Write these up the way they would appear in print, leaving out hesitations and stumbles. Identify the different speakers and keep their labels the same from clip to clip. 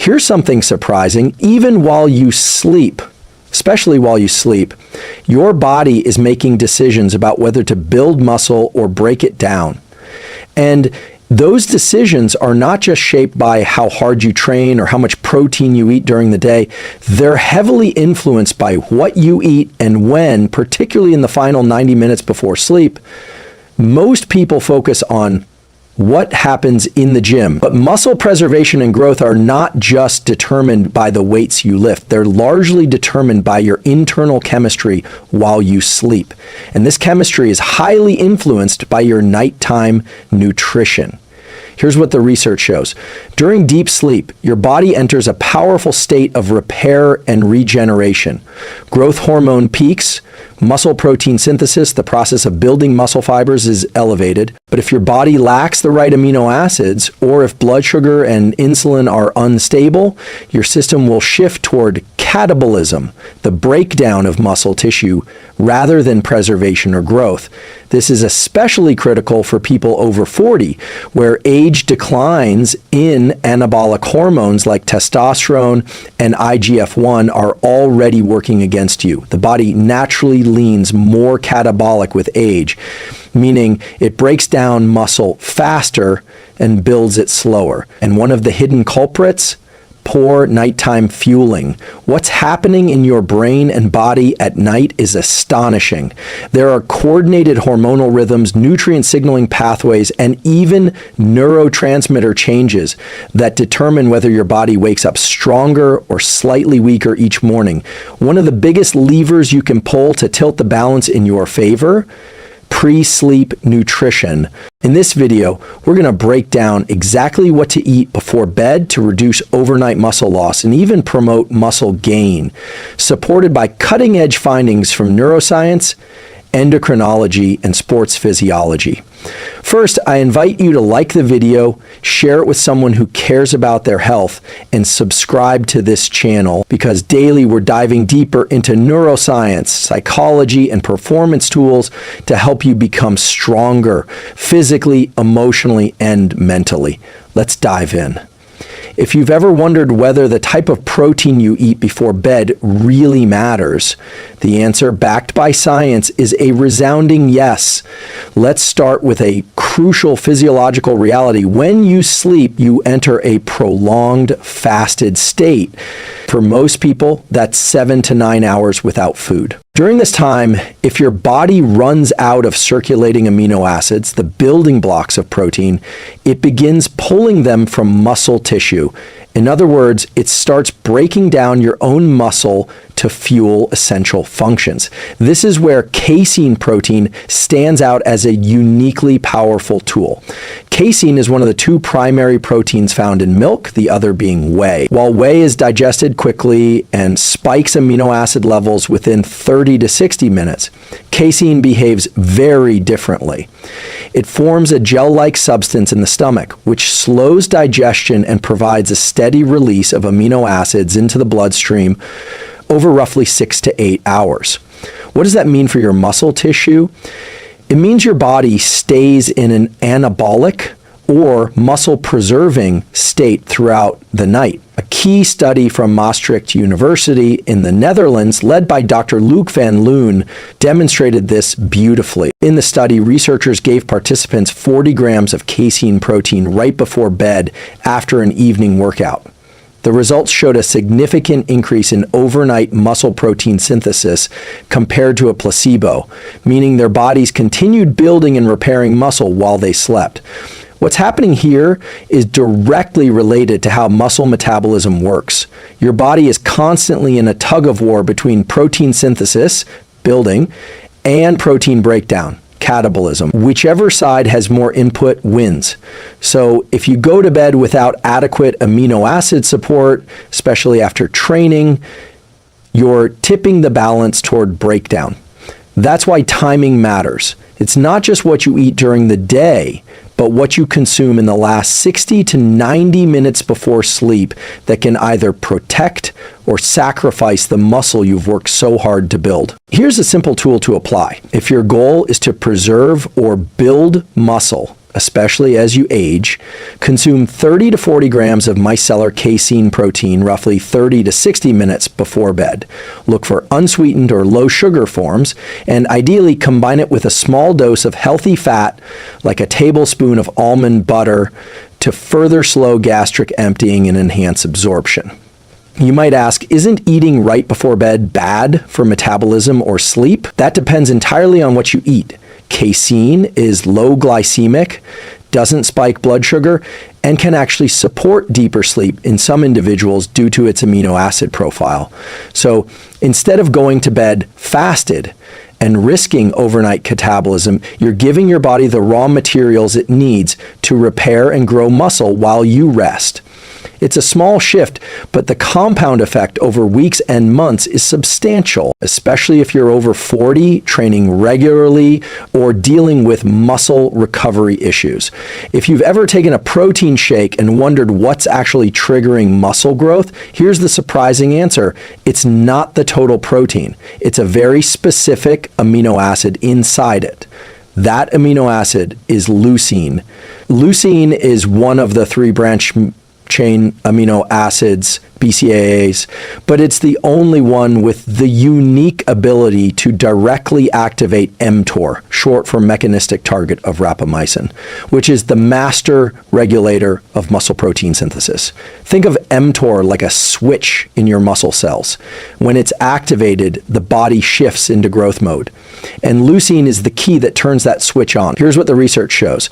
Speaker 1: Here's something surprising. Even while you sleep, especially while you sleep, your body is making decisions about whether to build muscle or break it down. And those decisions are not just shaped by how hard you train or how much protein you eat during the day. They're heavily influenced by what you eat and when, particularly in the final 90 minutes before sleep. Most people focus on what happens in the gym, but muscle preservation and growth are not just determined by the weights you lift. They're largely determined by your internal chemistry while you sleep. And this chemistry is highly influenced by your nighttime nutrition. Here's what the research shows. During deep sleep, your body enters a powerful state of repair and regeneration. Growth hormone peaks, muscle protein synthesis, the process of building muscle fibers, is elevated. But if your body lacks the right amino acids, or if blood sugar and insulin are unstable, your system will shift toward catabolism, the breakdown of muscle tissue, rather than preservation or growth. This is especially critical for people over 40, where age declines in anabolic hormones like testosterone and IGF-1 are already working against you. The body naturally leans more catabolic with age, meaning it breaks down muscle faster and builds it slower. And one of the hidden culprits, poor nighttime fueling. What's happening in your brain and body at night is astonishing. There are coordinated hormonal rhythms, nutrient signaling pathways, and even neurotransmitter changes that determine whether your body wakes up stronger or slightly weaker each morning. One of the biggest levers you can pull to tilt the balance in your favor: pre-sleep nutrition. In this video, we're going to break down exactly what to eat before bed to reduce overnight muscle loss and even promote muscle gain, supported by cutting-edge findings from neuroscience, endocrinology, and sports physiology. First, I invite you to like the video, share it with someone who cares about their health, and subscribe to this channel, because daily we're diving deeper into neuroscience, psychology, and performance tools to help you become stronger physically, emotionally, and mentally. Let's dive in. If you've ever wondered whether the type of protein you eat before bed really matters, the answer, backed by science, is a resounding yes. Let's start with a crucial physiological reality. When you sleep, you enter a prolonged fasted state. For most people, that's 7 to 9 hours without food. During this time, if your body runs out of circulating amino acids, the building blocks of protein, it begins pulling them from muscle tissue. In other words, it starts breaking down your own muscle to fuel essential functions. This is where casein protein stands out as a uniquely powerful tool. Casein is one of the two primary proteins found in milk, the other being whey. While whey is digested quickly and spikes amino acid levels within 30 to 60 minutes, casein behaves very differently. It forms a gel-like substance in the stomach, which slows digestion and provides a steady release of amino acids into the bloodstream over roughly 6 to 8 hours. What does that mean for your muscle tissue? It means your body stays in an anabolic or muscle-preserving state throughout the night. A key study from Maastricht University in the Netherlands, led by Dr. Luc van Loon, demonstrated this beautifully. In the study, researchers gave participants 40 grams of casein protein right before bed after an evening workout. The results showed a significant increase in overnight muscle protein synthesis compared to a placebo, meaning their bodies continued building and repairing muscle while they slept. What's happening here is directly related to how muscle metabolism works. Your body is constantly in a tug-of-war between protein synthesis, building, and protein breakdown, catabolism. Whichever side has more input wins. So if you go to bed without adequate amino acid support, especially after training, you're tipping the balance toward breakdown. That's why timing matters. It's not just what you eat during the day, but what you consume in the last 60 to 90 minutes before sleep that can either protect or sacrifice the muscle you've worked so hard to build. Here's a simple tool to apply. If your goal is to preserve or build muscle, especially as you age, consume 30 to 40 grams of micellar casein protein roughly 30 to 60 minutes before bed. Look for unsweetened or low sugar forms, and ideally combine it with a small dose of healthy fat, like a tablespoon of almond butter, to further slow gastric emptying and enhance absorption. You might ask, isn't eating right before bed bad for metabolism or sleep? That depends entirely on what you eat. Casein is low glycemic, doesn't spike blood sugar, and can actually support deeper sleep in some individuals due to its amino acid profile. So instead of going to bed fasted and risking overnight catabolism, you're giving your body the raw materials it needs to repair and grow muscle while you rest. It's a small shift, but the compound effect over weeks and months is substantial, especially if you're over 40, training regularly, or dealing with muscle recovery issues. If you've ever taken a protein shake and wondered what's actually triggering muscle growth, here's the surprising answer. It's not the total protein. It's a very specific amino acid inside it. That amino acid is leucine. Leucine is one of the 3 branch chain amino acids, BCAAs, but it's the only one with the unique ability to directly activate mTOR, short for mechanistic target of rapamycin, which is the master regulator of muscle protein synthesis. Think of mTOR like a switch in your muscle cells. When it's activated, the body shifts into growth mode. And leucine is the key that turns that switch on. Here's what the research shows.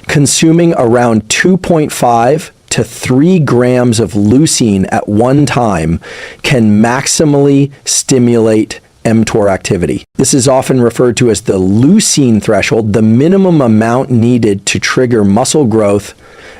Speaker 1: Consuming around 2.5 to 3 grams of leucine at one time can maximally stimulate mTOR activity. This is often referred to as the leucine threshold, the minimum amount needed to trigger muscle growth,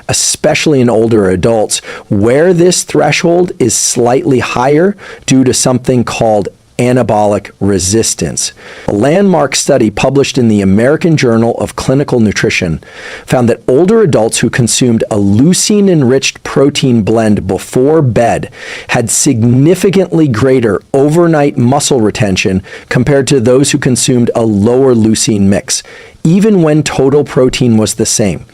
Speaker 1: especially in older adults, where this threshold is slightly higher due to something called anabolic resistance. A landmark study published in the American Journal of Clinical Nutrition found that older adults who consumed a leucine-enriched protein blend before bed had significantly greater overnight muscle retention compared to those who consumed a lower leucine mix, even when total protein was the same.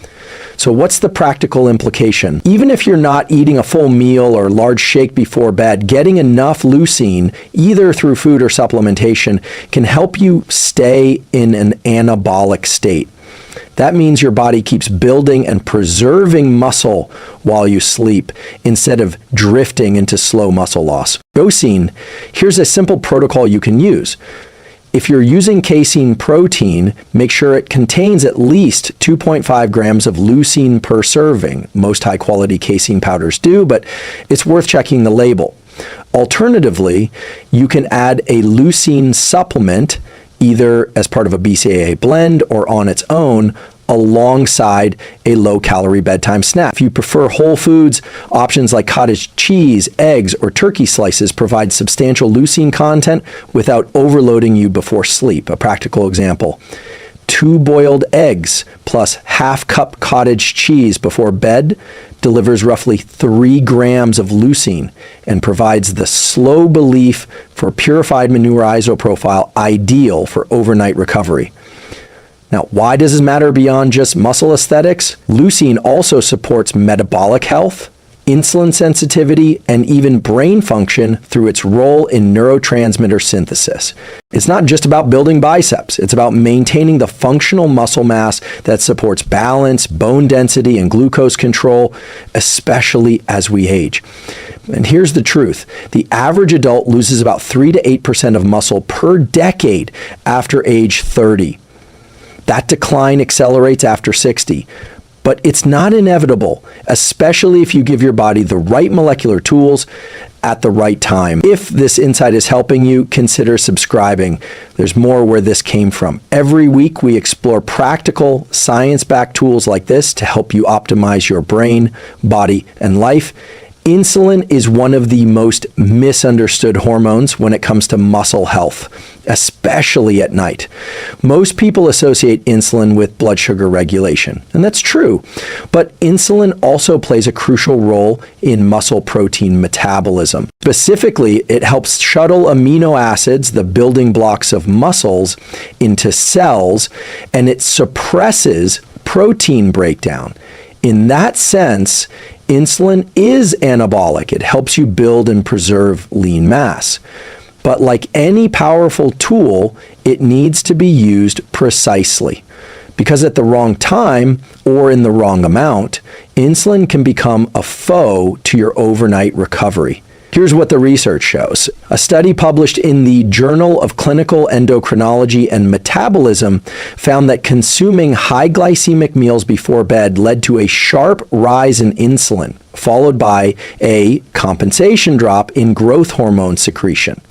Speaker 1: So what's the practical implication? Even if you're not eating a full meal or large shake before bed, getting enough leucine, either through food or supplementation, can help you stay in an anabolic state. That means your body keeps building and preserving muscle while you sleep, instead of drifting into slow muscle loss. Casein, here's a simple protocol you can use. If you're using casein protein, make sure it contains at least 2.5 grams of leucine per serving. Most high-quality casein powders do, but it's worth checking the label. Alternatively, you can add a leucine supplement, either as part of a BCAA blend or on its own, alongside a low-calorie bedtime snack. If you prefer whole foods, options like cottage cheese, eggs, or turkey slices provide substantial leucine content without overloading you before sleep. A practical example: 2 boiled eggs plus half cup cottage cheese before bed delivers roughly 3 grams of leucine and provides the slow relief for purified manure isoprofile ideal for overnight recovery. Now, why does this matter beyond just muscle aesthetics? Leucine also supports metabolic health, insulin sensitivity, and even brain function through its role in neurotransmitter synthesis. It's not just about building biceps. It's about maintaining the functional muscle mass that supports balance, bone density, and glucose control, especially as we age. And here's the truth. The average adult loses about 3 to 8% of muscle per decade after age 30. That decline accelerates after 60. But it's not inevitable, especially if you give your body the right molecular tools at the right time. If this insight is helping you, consider subscribing. There's more where this came from. Every week we explore practical, science-backed tools like this to help you optimize your brain, body, and life. Insulin is one of the most misunderstood hormones when it comes to muscle health, especially at night. Most people associate insulin with blood sugar regulation, and that's true. But insulin also plays a crucial role in muscle protein metabolism. Specifically, it helps shuttle amino acids, the building blocks of muscles, into cells, and it suppresses protein breakdown. In that sense, insulin is anabolic. It helps you build and preserve lean mass. But like any powerful tool, it needs to be used precisely. Because at the wrong time or in the wrong amount, insulin can become a foe to your overnight recovery. Here's what the research shows. A study published in the Journal of Clinical Endocrinology and Metabolism found that consuming high glycemic meals before bed led to a sharp rise in insulin, followed by a compensation drop in growth hormone secretion,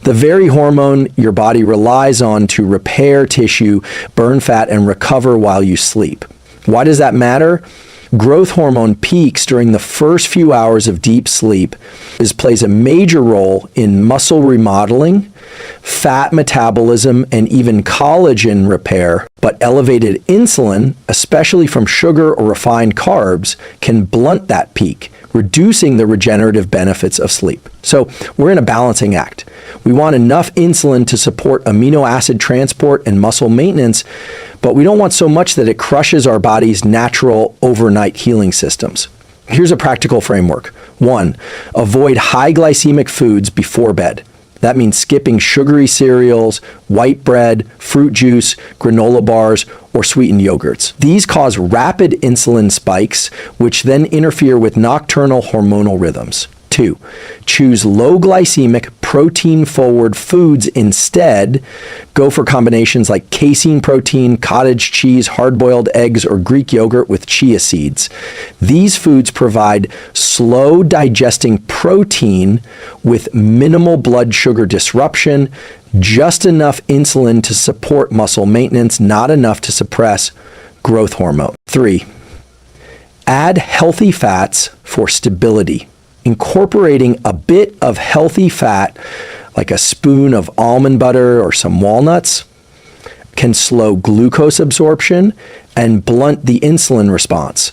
Speaker 1: the very hormone your body relies on to repair tissue, burn fat, and recover while you sleep. Why does that matter? Growth hormone peaks during the first few hours of deep sleep plays a major role in muscle remodeling, fat metabolism, and even collagen repair. But elevated insulin, especially from sugar or refined carbs, can blunt that peak, reducing the regenerative benefits of sleep. So we're in a balancing act. We want enough insulin to support amino acid transport and muscle maintenance, but we don't want so much that it crushes our body's natural overnight healing systems. Here's a practical framework. 1, avoid high glycemic foods before bed. That means skipping sugary cereals, white bread, fruit juice, granola bars, or sweetened yogurts. These cause rapid insulin spikes, which then interfere with nocturnal hormonal rhythms. 2, choose low glycemic, protein-forward foods instead. Go for combinations like casein protein, cottage cheese, hard-boiled eggs, or Greek yogurt with chia seeds. These foods provide slow digesting protein with minimal blood sugar disruption, just enough insulin to support muscle maintenance, not enough to suppress growth hormone. 3, add healthy fats for stability. Incorporating a bit of healthy fat, like a spoon of almond butter or some walnuts, can slow glucose absorption and blunt the insulin response,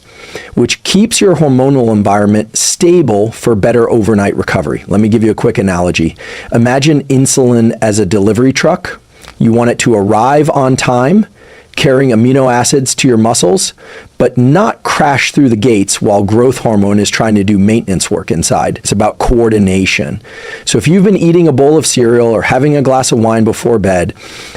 Speaker 1: which keeps your hormonal environment stable for better overnight recovery. Let me give you a quick analogy. Imagine insulin as a delivery truck. You want it to arrive on time, carrying amino acids to your muscles, but not crash through the gates while growth hormone is trying to do maintenance work inside. It's about coordination. So if you've been eating a bowl of cereal or having a glass of wine before bed,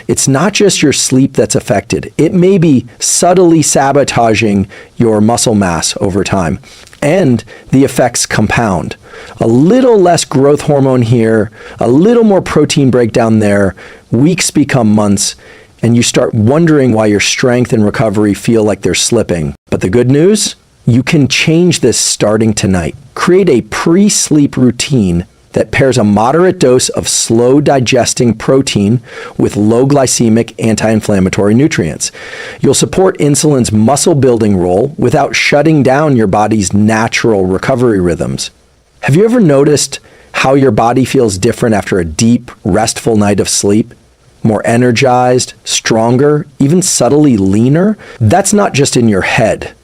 Speaker 1: it's not just your sleep that's affected. It may be subtly sabotaging your muscle mass over time. And the effects compound. A little less growth hormone here, a little more protein breakdown there, weeks become months, and you start wondering why your strength and recovery feel like they're slipping. But the good news? You can change this starting tonight. Create a pre-sleep routine that pairs a moderate dose of slow digesting protein with low glycemic anti-inflammatory nutrients. You'll support insulin's muscle building role without shutting down your body's natural recovery rhythms. Have you ever noticed how your body feels different after a deep, restful night of sleep? More energized, stronger, even subtly leaner? That's not just in your head.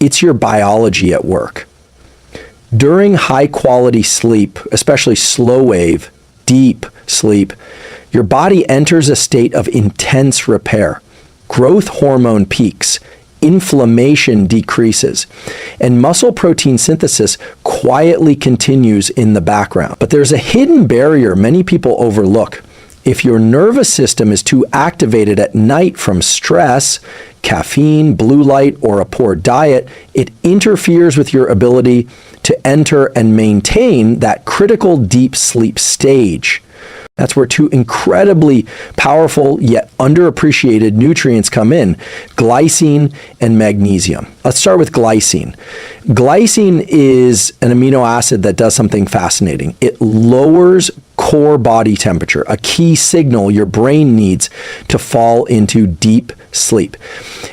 Speaker 1: It's your biology at work. During high-quality sleep, especially slow-wave, deep sleep, your body enters a state of intense repair. Growth hormone peaks, inflammation decreases, and muscle protein synthesis quietly continues in the background. But there's a hidden barrier many people overlook. If your nervous system is too activated at night from stress, caffeine, blue light, or a poor diet, it interferes with your ability to enter and maintain that critical deep sleep stage. That's where two incredibly powerful yet underappreciated nutrients come in, glycine and magnesium. Let's start with glycine. Glycine is an amino acid that does something fascinating. It lowers core body temperature, a key signal your brain needs to fall into deep sleep.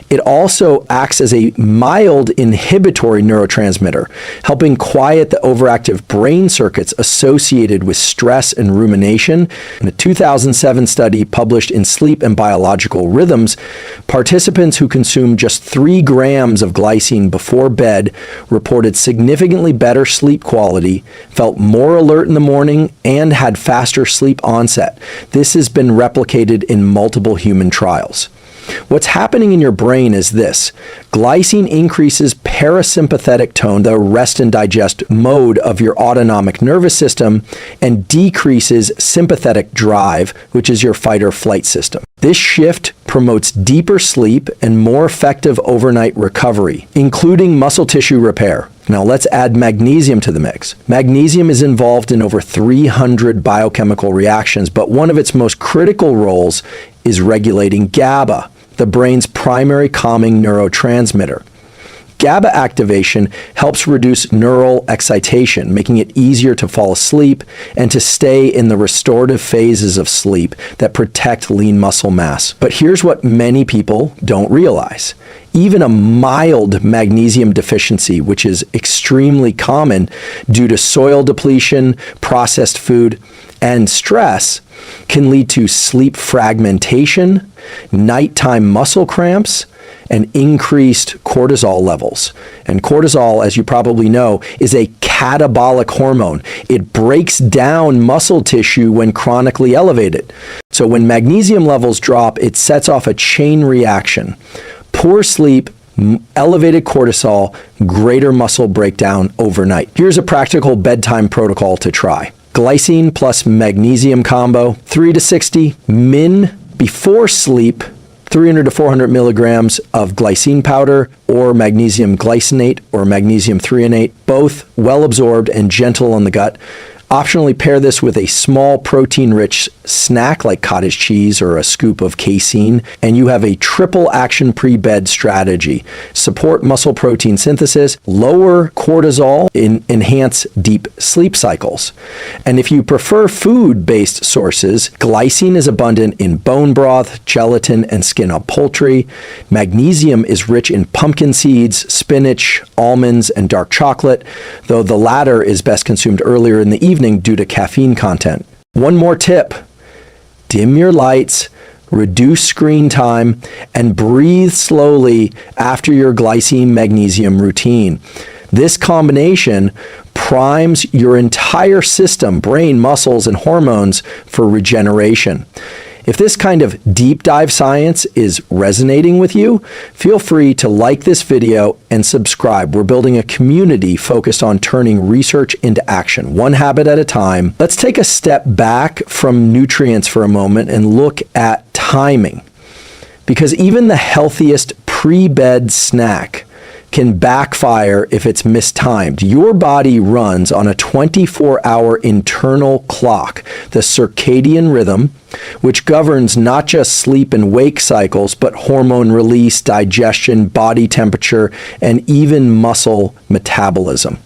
Speaker 1: It also acts as a mild inhibitory neurotransmitter, helping quiet the overactive brain circuits associated with stress and rumination. In a 2007 study published in Sleep and Biological Rhythms, participants who consumed just 3 grams of glycine before bed reported significantly better sleep quality, felt more alert in the morning, and had faster sleep onset. This has been replicated in multiple human trials. What's happening in your brain is this. Glycine increases parasympathetic tone, the rest and digest mode of your autonomic nervous system, and decreases sympathetic drive, which is your fight or flight system. This shift promotes deeper sleep and more effective overnight recovery, including muscle tissue repair. Now let's add magnesium to the mix. Magnesium is involved in over 300 biochemical reactions, but one of its most critical roles is regulating GABA, the brain's primary calming neurotransmitter. GABA activation helps reduce neural excitation, making it easier to fall asleep and to stay in the restorative phases of sleep that protect lean muscle mass. But here's what many people don't realize. Even a mild magnesium deficiency, which is extremely common due to soil depletion, processed food, and stress, can lead to sleep fragmentation, nighttime muscle cramps, and increased cortisol levels. And cortisol, as you probably know, is a catabolic hormone. It breaks down muscle tissue when chronically elevated. So when magnesium levels drop, it sets off a chain reaction. Poor sleep, elevated cortisol, greater muscle breakdown overnight. Here's a practical bedtime protocol to try. Glycine plus magnesium combo, 3 to 60 min before sleep, 300 to 400 milligrams of glycine powder or magnesium glycinate or magnesium threonate, both well absorbed and gentle on the gut. Optionally pair this with a small protein-rich snack like cottage cheese or a scoop of casein, and you have a triple action pre-bed strategy. Support muscle protein synthesis, lower cortisol, enhance deep sleep cycles. And if you prefer food-based sources, glycine is abundant in bone broth, gelatin, and skin of poultry. Magnesium is rich in pumpkin seeds, spinach, almonds, and dark chocolate, though the latter is best consumed earlier in the evening due to caffeine content. One more tip: dim your lights, reduce screen time, and breathe slowly after your glycine magnesium routine. This combination primes your entire system, brain, muscles, and hormones for regeneration. If this kind of deep dive science is resonating with you, feel free to like this video and subscribe. We're building a community focused on turning research into action, one habit at a time. Let's take a step back from nutrients for a moment and look at timing. Because even the healthiest pre-bed snack can backfire if it's mistimed. Your body runs on a 24-hour internal clock, the circadian rhythm, which governs not just sleep and wake cycles, but hormone release, digestion, body temperature, and even muscle metabolism.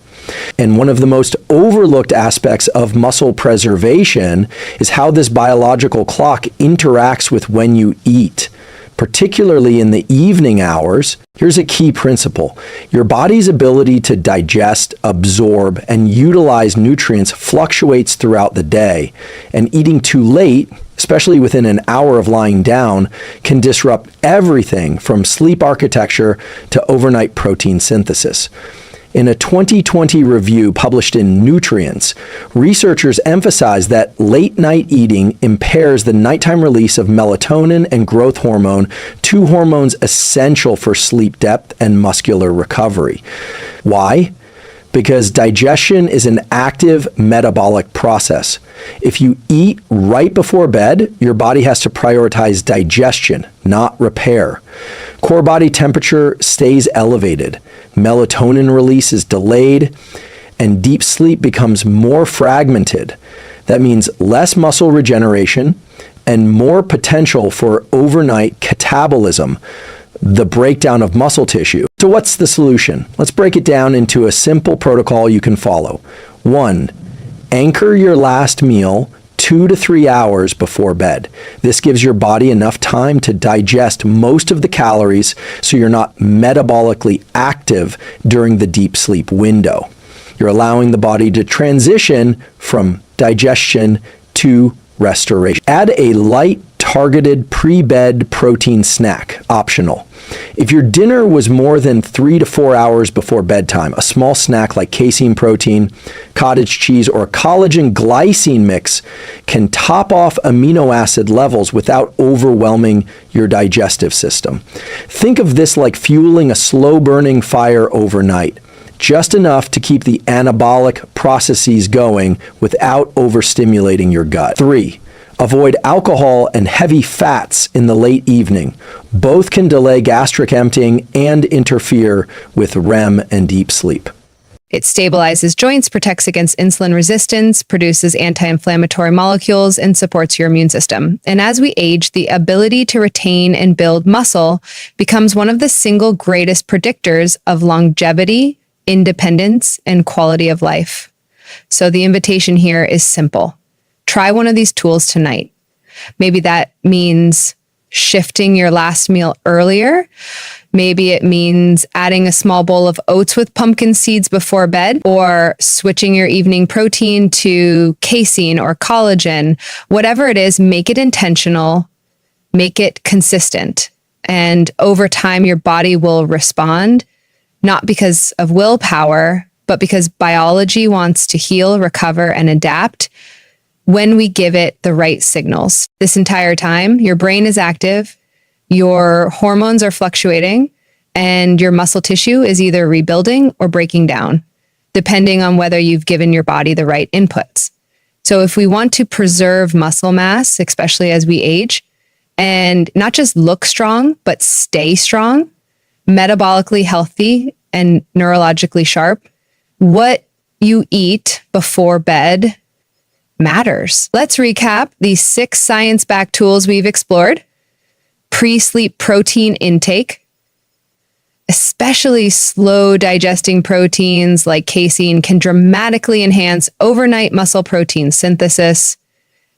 Speaker 1: And one of the most overlooked aspects of muscle preservation is how this biological clock interacts with when you eat. Particularly in the evening hours, here's a key principle. Your body's ability to digest, absorb, and utilize nutrients fluctuates throughout the day, and eating too late, especially within an hour of lying down, can disrupt everything from sleep architecture to overnight protein synthesis. In a 2020 review published in Nutrients, researchers emphasize that late-night eating impairs the nighttime release of melatonin and growth hormone, two hormones essential for sleep depth and muscular recovery. Why? Because digestion is an active metabolic process. If you eat right before bed, your body has to prioritize digestion, not repair. Core body temperature stays elevated, melatonin release is delayed, and deep sleep becomes more fragmented. That means less muscle regeneration and more potential for overnight catabolism, the breakdown of muscle tissue. So what's the solution? Let's break it down into a simple protocol you can follow. 1, anchor your last meal 2 to 3 hours before bed. This gives your body enough time to digest most of the calories so you're not metabolically active during the deep sleep window. You're allowing the body to transition from digestion to restoration. Add a light targeted pre-bed protein snack, optional. If your dinner was more than 3 to 4 hours before bedtime, a small snack like casein protein, cottage cheese, or a collagen glycine mix can top off amino acid levels without overwhelming your digestive system. Think of this like fueling a slow-burning fire overnight, just enough to keep the anabolic processes going without overstimulating your gut. 3. Avoid alcohol and heavy fats in the late evening. Both can delay gastric emptying and interfere with REM and deep sleep.
Speaker 2: It stabilizes joints, protects against insulin resistance, produces anti-inflammatory molecules, and supports your immune system. And as we age, the ability to retain and build muscle becomes one of the single greatest predictors of longevity, independence, and quality of life. So the invitation here is simple. Try one of these tools tonight. Maybe that means shifting your last meal earlier. Maybe it means adding a small bowl of oats with pumpkin seeds before bed, or switching your evening protein to casein or collagen. Whatever it is, make it intentional, make it consistent. And over time, your body will respond, not because of willpower, but because biology wants to heal, recover, and adapt when we give it the right signals. This entire time, your brain is active, your hormones are fluctuating, and your muscle tissue is either rebuilding or breaking down, depending on whether you've given your body the right inputs. So if we want to preserve muscle mass, especially as we age, and not just look strong, but stay strong, metabolically healthy, and neurologically sharp, what you eat before bed matters. Let's recap these 6 science-backed tools we've explored. Pre-sleep protein intake, especially slow digesting proteins like casein, can dramatically enhance overnight muscle protein synthesis.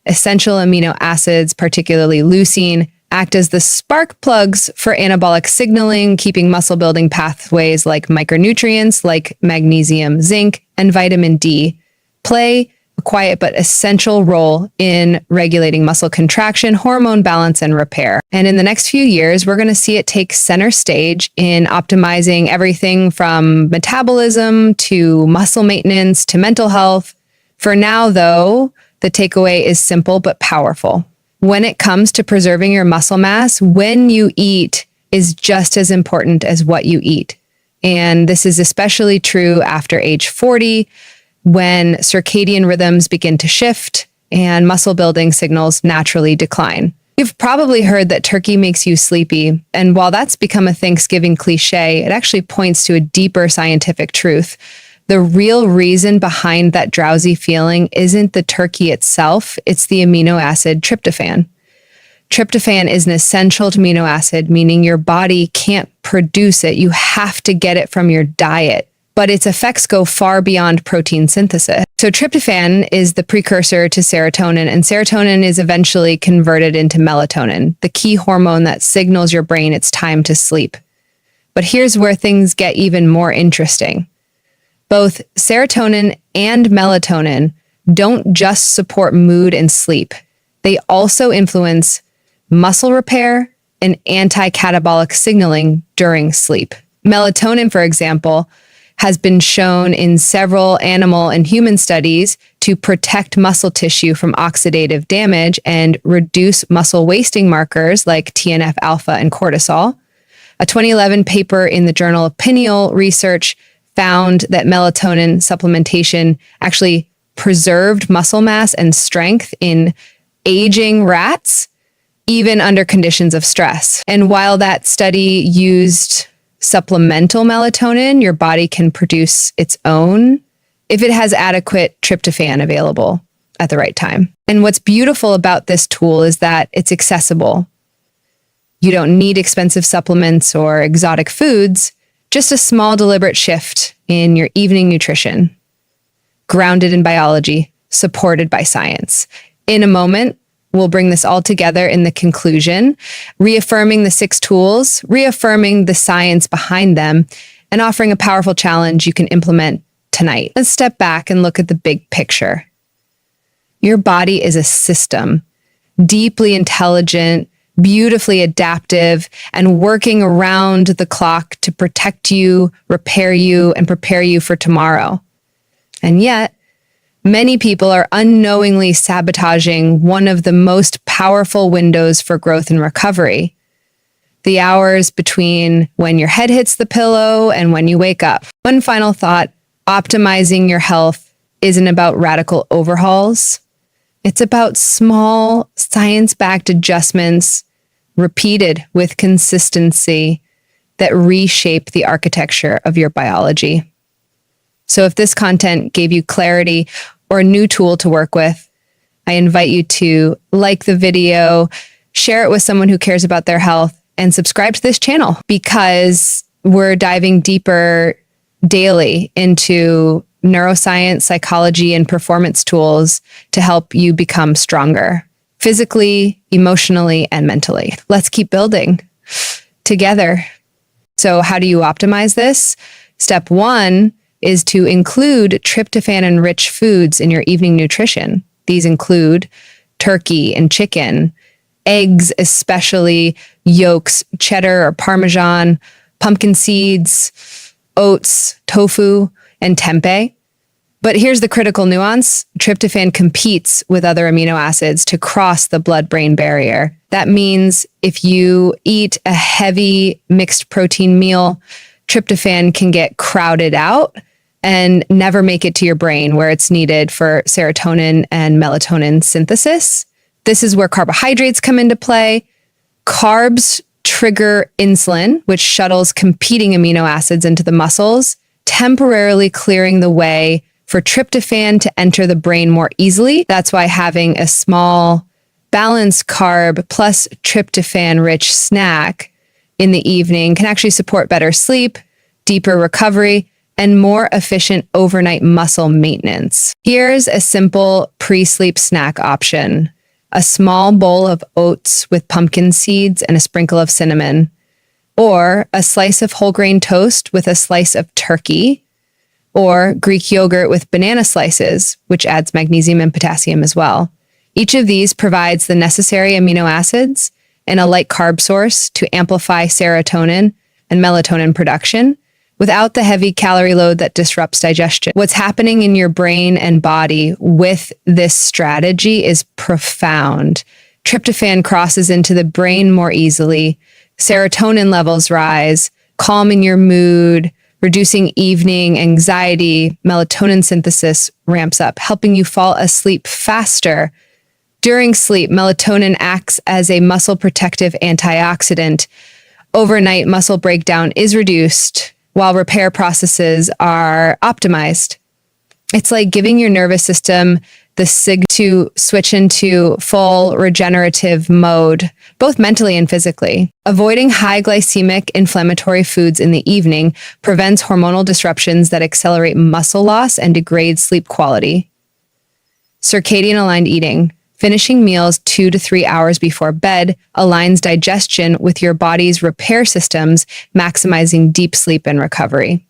Speaker 2: Essential amino acids, particularly leucine, act as the spark plugs for anabolic signaling, keeping muscle building pathways like micronutrients like magnesium, zinc, and vitamin D play a quiet but essential role in regulating muscle contraction, hormone balance, and repair. And in the next few years, we're going to see it take center stage in optimizing everything from metabolism to muscle maintenance to mental health. For now, though, the takeaway is simple but powerful. When it comes to preserving your muscle mass, when you eat is just as important as what you eat. And this is especially true after age 40, when circadian rhythms begin to shift and muscle building signals naturally decline. You've probably heard that turkey makes you sleepy. And while that's become a Thanksgiving cliche, it actually points to a deeper scientific truth. The real reason behind that drowsy feeling isn't the turkey itself, it's the amino acid tryptophan. Tryptophan is an essential amino acid, meaning your body can't produce it. You have to get it from your diet. But its effects go far beyond protein synthesis. So tryptophan is the precursor to serotonin, and serotonin is eventually converted into melatonin, the key hormone that signals your brain it's time to sleep. But here's where things get even more interesting. Both serotonin and melatonin don't just support mood and sleep. They also influence muscle repair and anti-catabolic signaling during sleep. Melatonin, for example, has been shown in several animal and human studies to protect muscle tissue from oxidative damage and reduce muscle wasting markers like TNF-alpha and cortisol. A 2011 paper in the Journal of Pineal Research found that melatonin supplementation actually preserved muscle mass and strength in aging rats, even under conditions of stress. And while that study used supplemental melatonin, your body can produce its own if it has adequate tryptophan available at the right time. And what's beautiful about this tool is that it's accessible. You don't need expensive supplements or exotic foods, just a small deliberate shift in your evening nutrition, grounded in biology, supported by science. In a moment, we'll bring this all together in the conclusion, reaffirming the 6 tools, reaffirming the science behind them, and offering a powerful challenge you can implement tonight. Let's step back and look at the big picture. Your body is a system deeply intelligent, beautifully adaptive, and working around the clock to protect you, repair you, and prepare you for tomorrow. And yet, many people are unknowingly sabotaging one of the most powerful windows for growth and recovery: the hours between when your head hits the pillow and when you wake up. One final thought: optimizing your health isn't about radical overhauls. It's about small, science-backed adjustments repeated with consistency that reshape the architecture of your biology. So if this content gave you clarity or a new tool to work with, I invite you to like the video, share it with someone who cares about their health, and subscribe to this channel, because we're diving deeper daily into neuroscience, psychology, and performance tools to help you become stronger physically, emotionally, and mentally. Let's keep building together. So how do you optimize this? Step 1 is to include tryptophan-enriched foods in your evening nutrition. These include turkey and chicken, eggs, especially yolks, cheddar or Parmesan, pumpkin seeds, oats, tofu, and tempeh. But here's the critical nuance. Tryptophan competes with other amino acids to cross the blood-brain barrier. That means if you eat a heavy mixed protein meal, tryptophan can get crowded out and never make it to your brain where it's needed for serotonin and melatonin synthesis. This is where carbohydrates come into play. Carbs trigger insulin, which shuttles competing amino acids into the muscles, temporarily clearing the way for tryptophan to enter the brain more easily. That's why having a small, balanced carb plus tryptophan-rich snack in the evening can actually support better sleep, deeper recovery, and more efficient overnight muscle maintenance. Here's a simple pre-sleep snack option: a small bowl of oats with pumpkin seeds and a sprinkle of cinnamon, or a slice of whole grain toast with a slice of turkey, or Greek yogurt with banana slices, which adds magnesium and potassium as well. Each of these provides the necessary amino acids and a light carb source to amplify serotonin and melatonin production without the heavy calorie load that disrupts digestion. What's happening in your brain and body with this strategy is profound. Tryptophan crosses into the brain more easily, serotonin levels rise, calming your mood, reducing evening anxiety, melatonin synthesis ramps up, helping you fall asleep faster. During sleep, melatonin acts as a muscle protective antioxidant. Overnight, muscle breakdown is reduced while repair processes are optimized. It's like giving your nervous system the signal to switch into full regenerative mode, both mentally and physically. Avoiding high glycemic inflammatory foods in the evening prevents hormonal disruptions that accelerate muscle loss and degrade sleep quality. Circadian aligned eating. Finishing meals 2 to 3 hours before bed aligns digestion with your body's repair systems, maximizing deep sleep and recovery.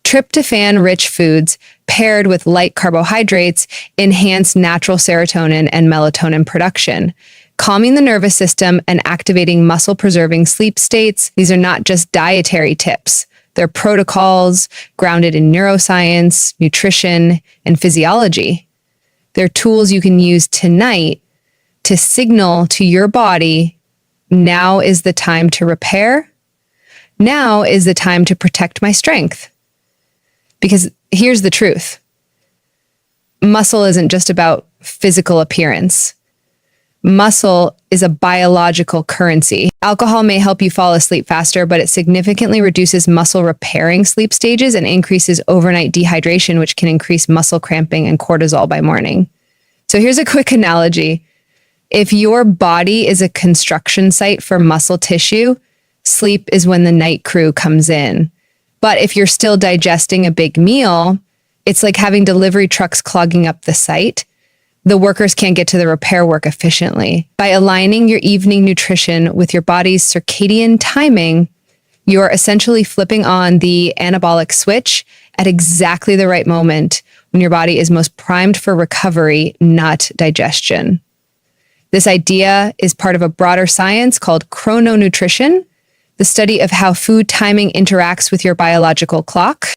Speaker 2: Tryptophan-rich foods paired with light carbohydrates enhance natural serotonin and melatonin production, calming the nervous system and activating muscle-preserving sleep states. These are not just dietary tips. They're protocols grounded in neuroscience, nutrition, and physiology. They're tools you can use tonight to signal to your body, now is the time to repair. Now is the time to protect my strength. Because here's the truth. Muscle isn't just about physical appearance. Muscle is a biological currency. Alcohol may help you fall asleep faster, but it significantly reduces muscle repairing sleep stages and increases overnight dehydration, which can increase muscle cramping and cortisol by morning. So here's a quick analogy. If your body is a construction site for muscle tissue, sleep is when the night crew comes in. But if you're still digesting a big meal, it's like having delivery trucks clogging up the site. The workers can't get to the repair work efficiently. By aligning your evening nutrition with your body's circadian timing, you're essentially flipping on the anabolic switch at exactly the right moment when your body is most primed for recovery, not digestion. This idea is part of a broader science called chrononutrition, the study of how food timing interacts with your biological clock.